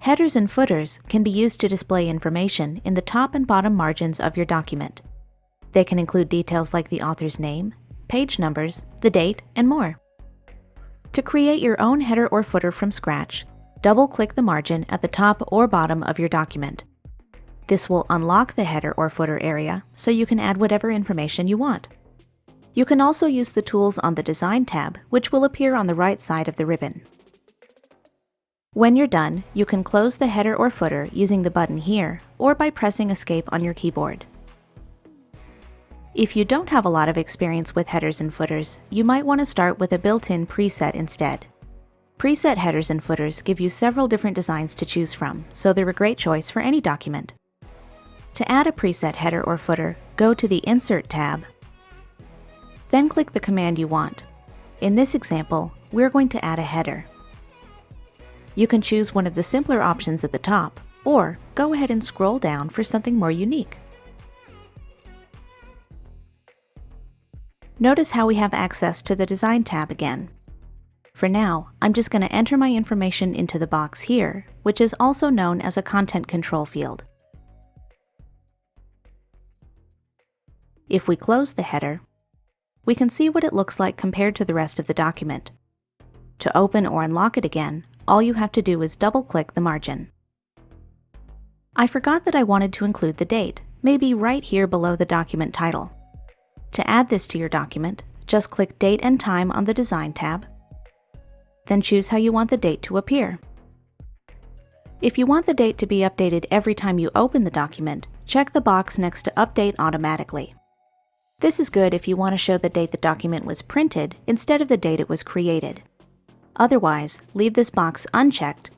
Headers and footers can be used to display information in the top and bottom margins of your document. They can include details like the author's name, page numbers, the date, and more. To create your own header or footer from scratch, double-click the margin at the top or bottom of your document. This will unlock the header or footer area so you can add whatever information you want. You can also use the tools on the Design tab, which will appear on the right side of the ribbon. When you're done, you can close the header or footer using the button here or by pressing Escape on your keyboard. If you don't have a lot of experience with headers and footers, you might want to start with a built-in preset instead. Preset headers and footers give you several different designs to choose from, so they're a great choice for any document. To add a preset header or footer, go to the Insert tab, then click the command you want. In this example, we're going to add a header. You can choose one of the simpler options at the top, or go ahead and scroll down for something more unique. Notice how we have access to the Design tab again. For now, I'm just going to enter my information into the box here, which is also known as a content control field. If we close the header, we can see what it looks like compared to the rest of the document. To open or unlock it again, all you have to do is double-click the margin. I forgot that I wanted to include the date, maybe right here below the document title. To add this to your document, just click Date and Time on the Design tab, then choose how you want the date to appear. If you want the date to be updated every time you open the document, check the box next to Update Automatically. This is good if you want to show the date the document was printed instead of the date it was created. Otherwise, leave this box unchecked,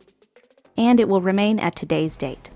and it will remain at today's date.